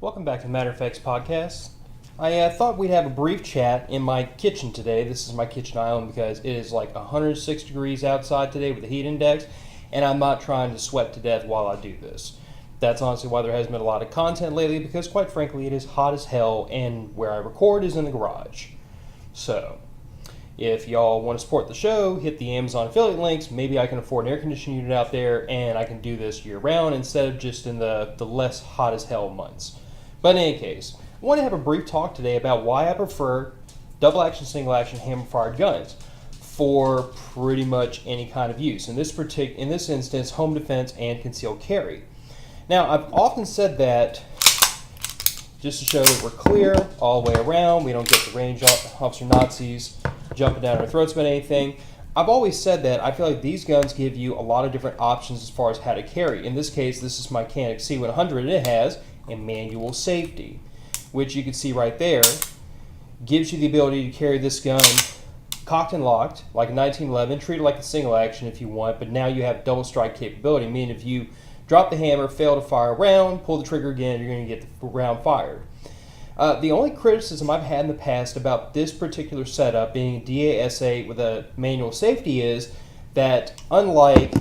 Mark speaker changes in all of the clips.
Speaker 1: Welcome back to the Matter of Facts podcast. I thought we'd have a brief chat in my kitchen today. This is my kitchen island because it is like 106 degrees outside today with the heat index, and I'm not trying to sweat to death while I do this. That's honestly why there hasn't been a lot of content lately, because quite frankly it is hot as hell, and where I record is in the garage. So, if y'all want to support the show, hit the Amazon affiliate links. Maybe I can afford an air conditioning unit out there, and I can do this year round instead of just in the less hot as hell months. But in any case, I want to have a brief talk today about why I prefer double action, single action, hammer fired guns for pretty much any kind of use. In this instance, home defense and concealed carry. Now, I've often said that just to show that we're clear all the way around, we don't get the range officer Nazis jumping down our throats about anything. I've always said that I feel like these guns give you a lot of different options as far as how to carry. In this case, this is my Canik C100, and it has a manual safety, which you can see right there, gives you the ability to carry this gun cocked and locked, like a 1911, treat it like a single action if you want, but now you have double strike capability, meaning if you drop the hammer, fail to fire a round, pull the trigger again, you're going to get the round fired. The only criticism I've had in the past about this particular setup, being a DAS8 with a manual safety, is that unlike,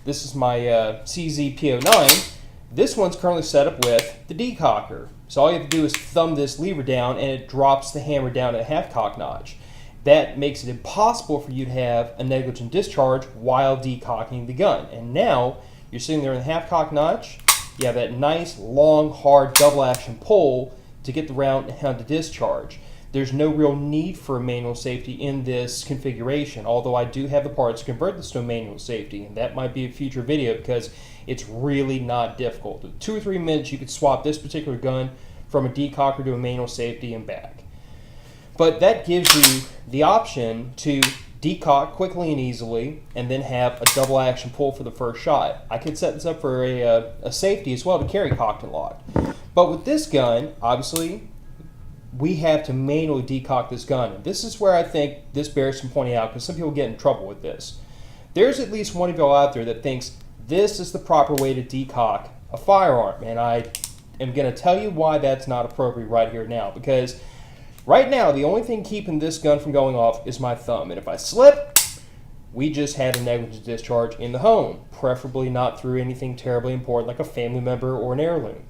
Speaker 1: this is my CZ-P09, this one's currently set up with the decocker. So all you have to do is thumb this lever down and it drops the hammer down at a half-cock notch. That makes it impossible for you to have a negligent discharge while decocking the gun. And now you're sitting there in the half-cock notch, you have that nice, long, hard double-action pull to get the round to discharge. There's no real need for a manual safety in this configuration, although I do have the parts to convert this to a manual safety, and that might be a future video because it's really not difficult. In 2 or 3 minutes you could swap this particular gun from a decocker to a manual safety and back. But that gives you the option to decock quickly and easily and then have a double action pull for the first shot. I could set this up for a safety as well to carry cocked and locked. But with this gun, obviously, we have to manually decock this gun. And this is where I think this bears some pointing out, because some people get in trouble with this. There's at least one of y'all out there that thinks this is the proper way to decock a firearm. And I am going to tell you why that's not appropriate right here now. Because right now, the only thing keeping this gun from going off is my thumb. And if I slip, we just had a negligent discharge in the home. Preferably not through anything terribly important like a family member or an heirloom.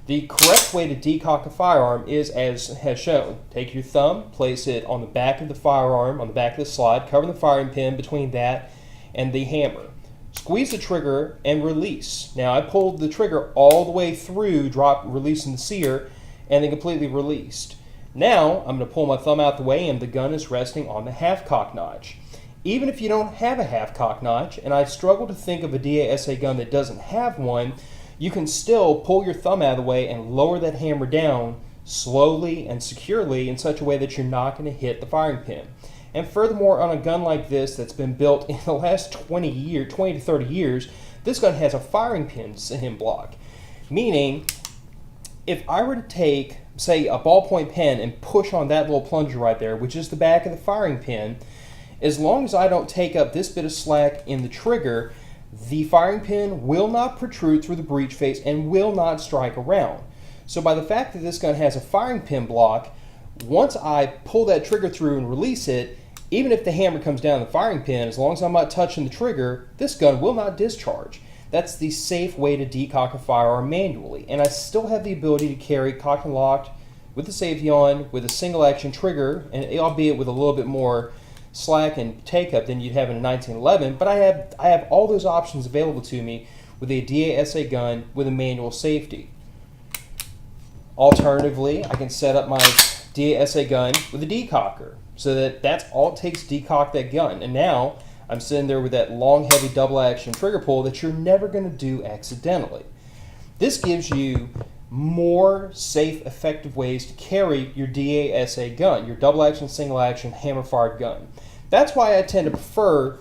Speaker 1: The correct way to decock a firearm is as has shown. Take your thumb, place it on the back of the firearm, on the back of the slide, cover the firing pin between that and the hammer. Squeeze the trigger and release. Now I pulled the trigger all the way through, releasing the sear, and then completely released. Now I'm going to pull my thumb out the way and the gun is resting on the half-cock notch. Even if you don't have a half-cock notch, and I struggle to think of a DASA gun that doesn't have one, you can still pull your thumb out of the way and lower that hammer down slowly and securely in such a way that you're not going to hit the firing pin. And furthermore, on a gun like this that's been built in the last 20 to 30 years, this gun has a firing pin block. Meaning, if I were to take, say, a ballpoint pen and push on that little plunger right there, which is the back of the firing pin, as long as I don't take up this bit of slack in the trigger, the firing pin will not protrude through the breech face and will not strike a round. So by the fact that this gun has a firing pin block, once I pull that trigger through and release it, even if the hammer comes down the firing pin, as long as I'm not touching the trigger, this gun will not discharge. That's the safe way to decock a firearm manually. And I still have the ability to carry cocked and locked with the safety on, with a single action trigger, and albeit with a little bit more slack and take up than you'd have in a 1911, but I have all those options available to me with a DASA gun with a manual safety. Alternatively, I can set up my DASA gun with a decocker, so that's all it takes to decock that gun. And now I'm sitting there with that long, heavy double action trigger pull that you're never going to do accidentally. This gives you more safe, effective ways to carry your DASA gun, your double action, single action, hammer fired gun. That's why I tend to prefer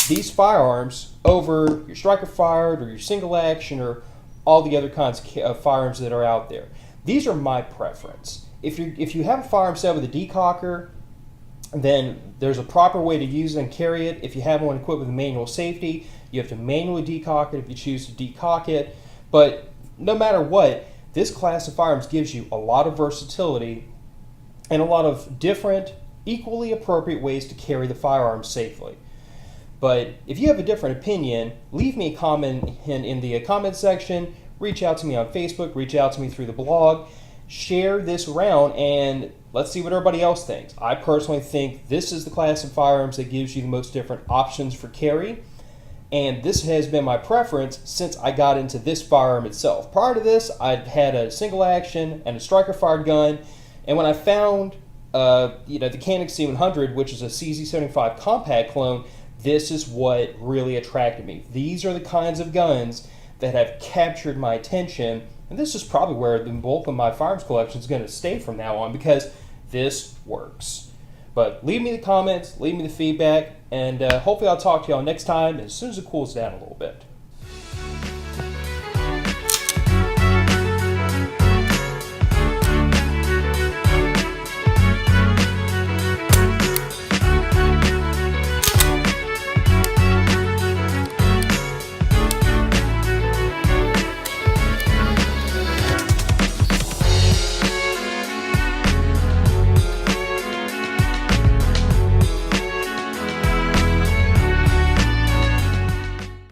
Speaker 1: these firearms over your striker fired or your single action or all the other kinds of firearms that are out there. These are my preference. If you have a firearm set with a decocker, then there's a proper way to use it and carry it. If you have one equipped with a manual safety, you have to manually decock it if you choose to decock it. But no matter what, this class of firearms gives you a lot of versatility and a lot of different, equally appropriate ways to carry the firearm safely. But if you have a different opinion, leave me a comment in the comment section, reach out to me on Facebook, reach out to me through the blog, share this around, and let's see what everybody else thinks. I personally think this is the class of firearms that gives you the most different options for carry, and this has been my preference since I got into this firearm itself. Prior to this, I'd had a single action and a striker fired gun, and when I found the Canik C100, which is a CZ75 compact clone, this is what really attracted me. These are the kinds of guns that have captured my attention, and this is probably where the bulk of my firearms collection is going to stay from now on, because this works. But leave me the comments, leave me the feedback, and hopefully I'll talk to y'all next time as soon as it cools down a little bit.